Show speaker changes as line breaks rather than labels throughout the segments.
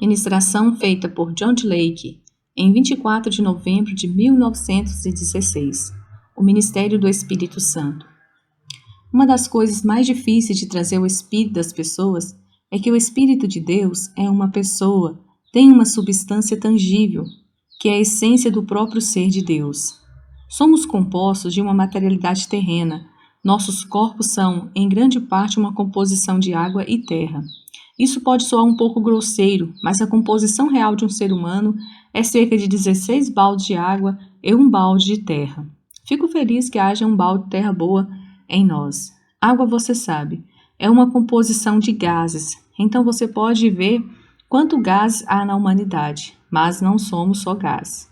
Ministração feita por John D. Lake, em 24 de novembro de 1916. O Ministério do Espírito Santo. Uma das coisas mais difíceis de trazer o Espírito das pessoas é que o Espírito de Deus é uma pessoa, tem uma substância tangível, que é a essência do próprio ser de Deus. Somos compostos de uma materialidade terrena. Nossos corpos são, em grande parte, uma composição de água e terra. Isso pode soar um pouco grosseiro, mas a composição real de um ser humano é cerca de 16 baldes de água e um balde de terra. Fico feliz que haja um balde de terra boa em nós. Água, você sabe, é uma composição de gases, então você pode ver quanto gás há na humanidade, mas não somos só gás.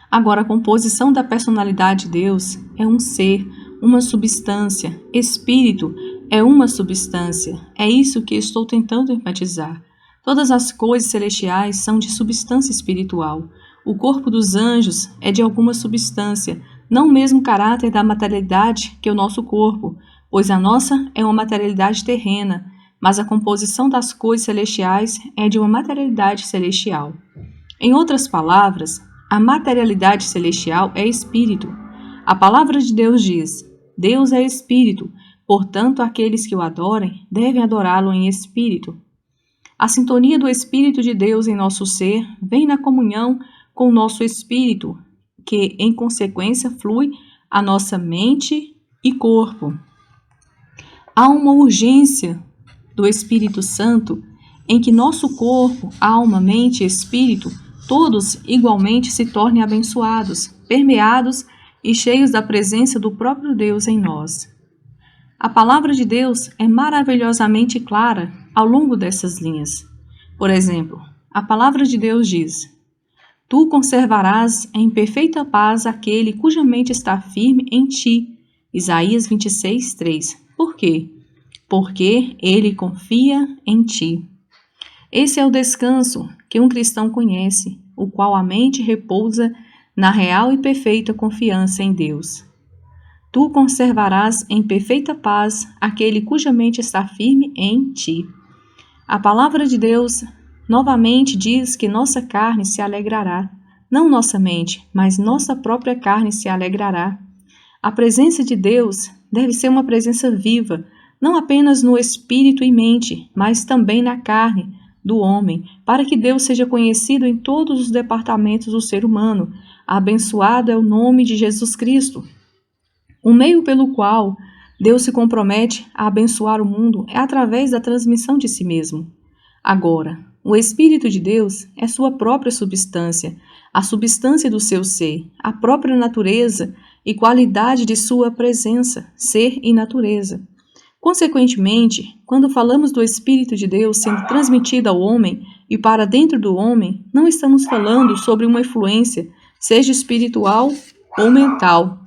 Agora, a composição da personalidade de Deus é um ser, uma substância. Espírito é uma substância. É isso que estou tentando enfatizar. Todas as coisas celestiais são de substância espiritual. O corpo dos anjos é de alguma substância, não o mesmo caráter da materialidade que o nosso corpo, pois a nossa é uma materialidade terrena, mas a composição das coisas celestiais é de uma materialidade celestial. Em outras palavras, a materialidade celestial é espírito. A palavra de Deus diz: Deus é espírito, portanto, aqueles que o adorem devem adorá-lo em espírito. A sintonia do Espírito de Deus em nosso ser vem na comunhão com o nosso espírito, que, em consequência, flui a nossa mente e corpo. Há uma urgência do Espírito Santo em que nosso corpo, alma, mente e espírito, todos igualmente se tornem abençoados, permeados e cheios da presença do próprio Deus em nós. A palavra de Deus é maravilhosamente clara ao longo dessas linhas. Por exemplo, a palavra de Deus diz: Tu conservarás em perfeita paz aquele cuja mente está firme em ti. Isaías 26, 3. Por quê? Porque ele confia em ti. Esse é o descanso que um cristão conhece, o qual a mente repousa na real e perfeita confiança em Deus. Tu conservarás em perfeita paz aquele cuja mente está firme em ti. A palavra de Deus novamente diz que nossa carne se alegrará. Não nossa mente, mas nossa própria carne se alegrará. A presença de Deus deve ser uma presença viva, não apenas no espírito e mente, mas também na carne do homem, para que Deus seja conhecido em todos os departamentos do ser humano. Abençoado é o nome de Jesus Cristo. O meio pelo qual Deus se compromete a abençoar o mundo é através da transmissão de si mesmo. Agora, o Espírito de Deus é sua própria substância, a substância do seu ser, a própria natureza e qualidade de sua presença, ser e natureza. Consequentemente, quando falamos do Espírito de Deus sendo transmitido ao homem e para dentro do homem, não estamos falando sobre uma influência, seja espiritual ou mental.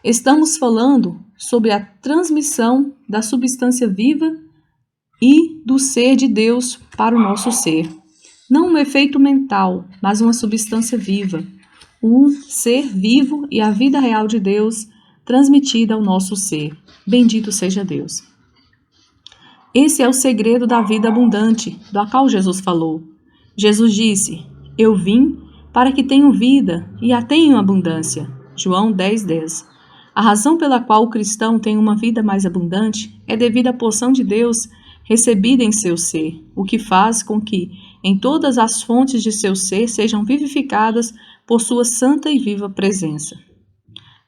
Estamos falando sobre a transmissão da substância viva e do ser de Deus para o nosso ser. Não um efeito mental, mas uma substância viva. Um ser vivo e a vida real de Deus transmitida ao nosso ser. Bendito seja Deus. Esse é o segredo da vida abundante, do qual Jesus falou. Jesus disse: Eu vim para que tenham vida e a tenham em abundância. João 10, 10. A razão pela qual o cristão tem uma vida mais abundante é devido à porção de Deus recebida em seu ser, o que faz com que em todas as fontes de seu ser sejam vivificadas por sua santa e viva presença.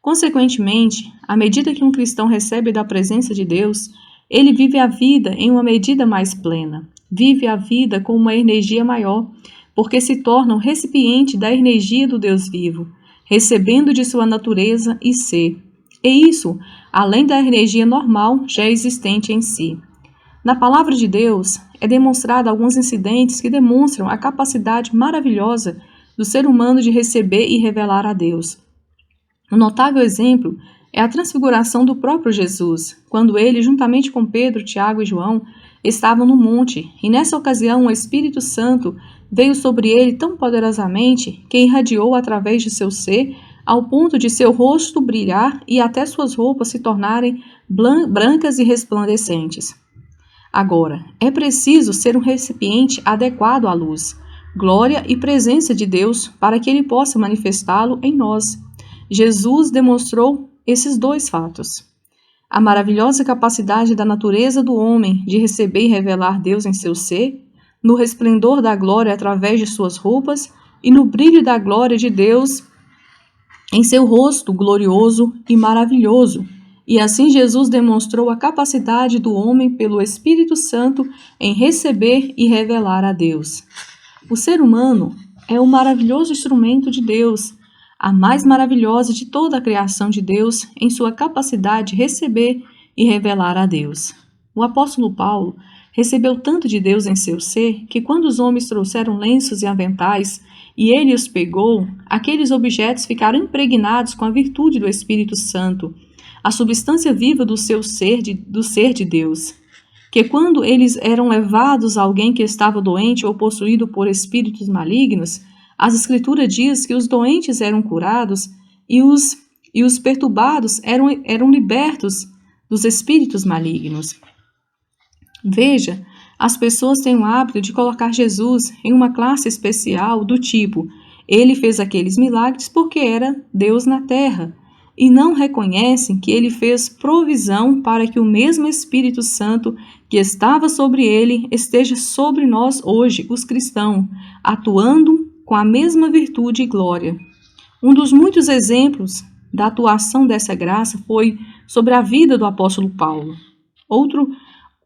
Consequentemente, à medida que um cristão recebe da presença de Deus, ele vive a vida em uma medida mais plena, vive a vida com uma energia maior, porque se torna um recipiente da energia do Deus vivo, recebendo de sua natureza e ser. E isso, além da energia normal já existente em si. Na palavra de Deus, é demonstrado alguns incidentes que demonstram a capacidade maravilhosa do ser humano de receber e revelar a Deus. Um notável exemplo é a transfiguração do próprio Jesus, quando ele, juntamente com Pedro, Tiago e João, estavam no monte, e nessa ocasião o Espírito Santo veio sobre ele tão poderosamente que irradiou através de seu ser, ao ponto de seu rosto brilhar e até suas roupas se tornarem brancas e resplandecentes. Agora, é preciso ser um recipiente adequado à luz, glória e presença de Deus para que ele possa manifestá-lo em nós. Jesus demonstrou esses dois fatos. A maravilhosa capacidade da natureza do homem de receber e revelar Deus em seu ser, no resplendor da glória através de suas roupas e no brilho da glória de Deus em seu rosto glorioso e maravilhoso. E assim Jesus demonstrou a capacidade do homem pelo Espírito Santo em receber e revelar a Deus. O ser humano é o maravilhoso instrumento de Deus, a mais maravilhosa de toda a criação de Deus em sua capacidade de receber e revelar a Deus. O apóstolo Paulo recebeu tanto de Deus em seu ser que quando os homens trouxeram lenços e aventais e ele os pegou, aqueles objetos ficaram impregnados com a virtude do Espírito Santo, a substância viva do ser de Deus, que quando eles eram levados a alguém que estava doente ou possuído por espíritos malignos, as Escrituras diz que os doentes eram curados e os perturbados eram libertos dos espíritos malignos. Veja, as pessoas têm o hábito de colocar Jesus em uma classe especial do tipo, ele fez aqueles milagres porque era Deus na terra, e não reconhecem que ele fez provisão para que o mesmo Espírito Santo que estava sobre ele esteja sobre nós hoje, os cristãos, atuando com a mesma virtude e glória. Um dos muitos exemplos da atuação dessa graça foi sobre a vida do apóstolo Paulo.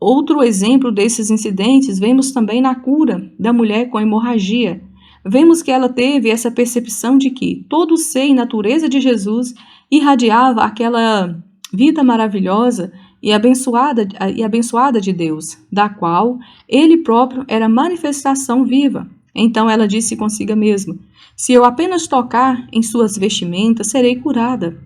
Outro exemplo desses incidentes vemos também na cura da mulher com hemorragia. Vemos que ela teve essa percepção de que todo o ser e natureza de Jesus irradiava aquela vida maravilhosa e abençoada de Deus, da qual ele próprio era manifestação viva. Então ela disse consigo mesma, se eu apenas tocar em suas vestimentas, serei curada.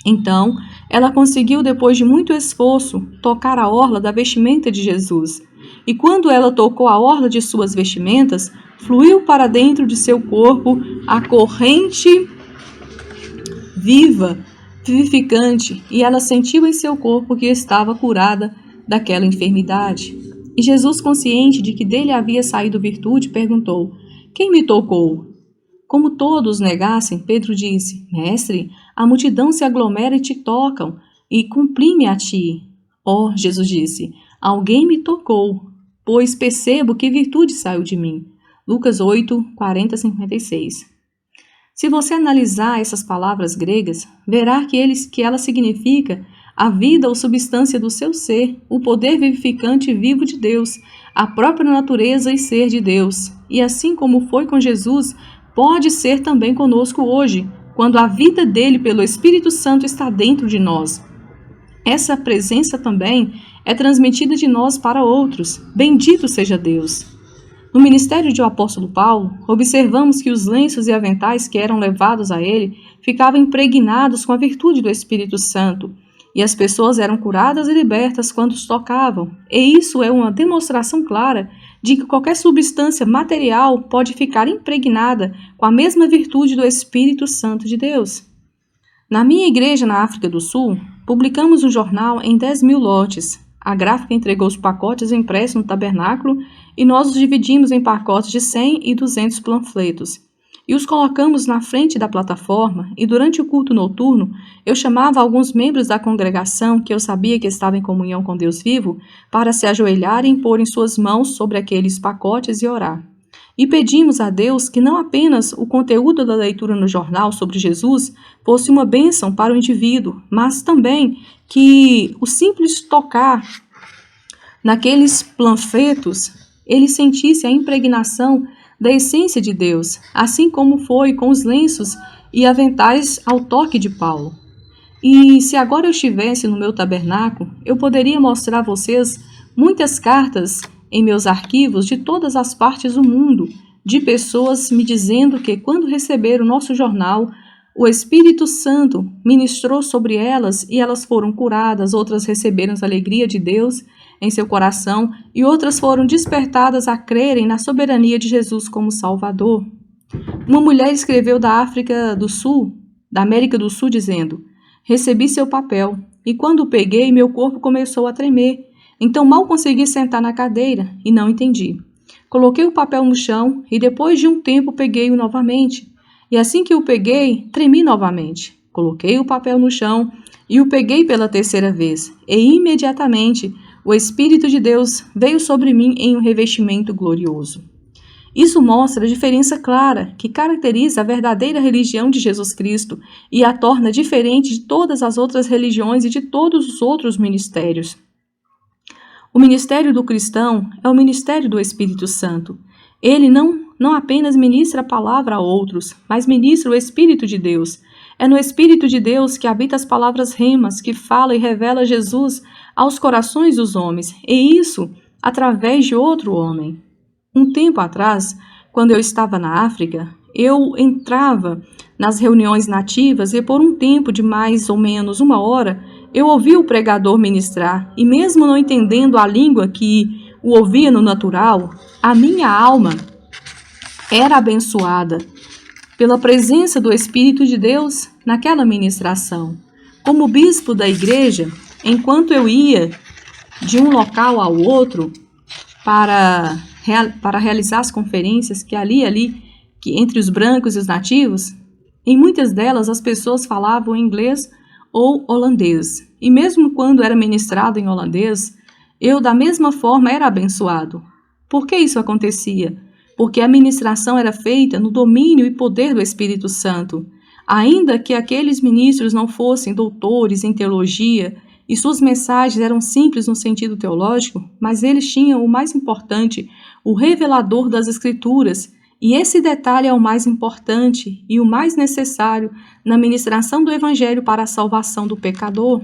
Então, ela conseguiu, depois de muito esforço, tocar a orla da vestimenta de Jesus. E quando ela tocou a orla de suas vestimentas, fluiu para dentro de seu corpo a corrente viva, vivificante, e ela sentiu em seu corpo que estava curada daquela enfermidade. E Jesus, consciente de que dele havia saído virtude, perguntou, quem me tocou? Como todos negassem, Pedro disse, Mestre, a multidão se aglomera e te tocam, e cumpri-me a ti. Oh, Jesus disse, alguém me tocou, pois percebo que virtude saiu de mim. Lucas 8, 40-56. Se você analisar essas palavras gregas, verá que ela significa a vida ou substância do seu ser, o poder vivificante e vivo de Deus, a própria natureza e ser de Deus. E assim como foi com Jesus, pode ser também conosco hoje, quando a vida dele pelo Espírito Santo está dentro de nós. Essa presença também é transmitida de nós para outros. Bendito seja Deus! No ministério de o apóstolo Paulo, observamos que os lenços e aventais que eram levados a ele ficavam impregnados com a virtude do Espírito Santo, e as pessoas eram curadas e libertas quando os tocavam. E isso é uma demonstração clara de que qualquer substância material pode ficar impregnada com a mesma virtude do Espírito Santo de Deus. Na minha igreja na África do Sul, publicamos um jornal em 10.000 lotes. A gráfica entregou os pacotes impressos no tabernáculo e nós os dividimos em pacotes de 100 e 200 panfletos. E os colocamos na frente da plataforma e durante o culto noturno eu chamava alguns membros da congregação que eu sabia que estavam em comunhão com Deus vivo para se ajoelharem e porem suas mãos sobre aqueles pacotes e orar. E pedimos a Deus que não apenas o conteúdo da leitura no jornal sobre Jesus fosse uma bênção para o indivíduo, mas também que o simples tocar naqueles panfletos ele sentisse a impregnação da essência de Deus, assim como foi com os lenços e aventais ao toque de Paulo. E se agora eu estivesse no meu tabernáculo, eu poderia mostrar a vocês muitas cartas em meus arquivos de todas as partes do mundo, de pessoas me dizendo que quando receberam o nosso jornal, o Espírito Santo ministrou sobre elas e elas foram curadas, outras receberam a alegria de Deus em seu coração e outras foram despertadas a crerem na soberania de Jesus como Salvador. Uma mulher escreveu da África do Sul, da América do Sul, dizendo, recebi seu papel e quando o peguei, meu corpo começou a tremer. Então mal consegui sentar na cadeira e não entendi. Coloquei o papel no chão e depois de um tempo peguei-o novamente. E assim que o peguei, tremi novamente. Coloquei o papel no chão e o peguei pela terceira vez. E imediatamente o Espírito de Deus veio sobre mim em um revestimento glorioso. Isso mostra a diferença clara que caracteriza a verdadeira religião de Jesus Cristo e a torna diferente de todas as outras religiões e de todos os outros ministérios. O ministério do cristão é o ministério do Espírito Santo. Ele não apenas ministra a palavra a outros, mas ministra o Espírito de Deus. É no Espírito de Deus que habita as palavras remas, que fala e revela Jesus aos corações dos homens, e isso através de outro homem. Um tempo atrás, quando eu estava na África, eu entrava nas reuniões nativas e por um tempo de mais ou menos 1 hora, eu ouvia o pregador ministrar e mesmo não entendendo a língua que o ouvia no natural, a minha alma era abençoada pela presença do Espírito de Deus naquela ministração. Como bispo da igreja, enquanto eu ia de um local ao outro para realizar as conferências que que entre os brancos e os nativos, em muitas delas as pessoas falavam inglês ou holandês. E mesmo quando era ministrado em holandês, eu da mesma forma era abençoado. Por que isso acontecia? Porque a ministração era feita no domínio e poder do Espírito Santo. Ainda que aqueles ministros não fossem doutores em teologia e suas mensagens eram simples no sentido teológico, mas eles tinham o mais importante, o revelador das Escrituras, e esse detalhe é o mais importante e o mais necessário na ministração do Evangelho para a salvação do pecador.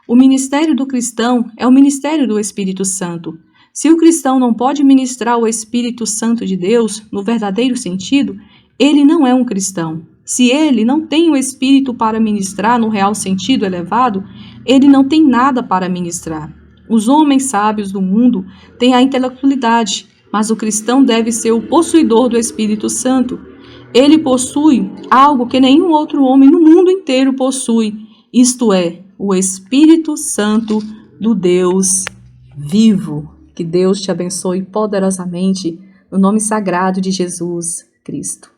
O ministério do cristão é o ministério do Espírito Santo. Se o cristão não pode ministrar o Espírito Santo de Deus no verdadeiro sentido, ele não é um cristão. Se ele não tem o Espírito para ministrar no real sentido elevado, ele não tem nada para ministrar. Os homens sábios do mundo têm a intelectualidade, mas o cristão deve ser o possuidor do Espírito Santo. Ele possui algo que nenhum outro homem no mundo inteiro possui, isto é, o Espírito Santo do Deus vivo. Que Deus te abençoe poderosamente no nome sagrado de Jesus Cristo.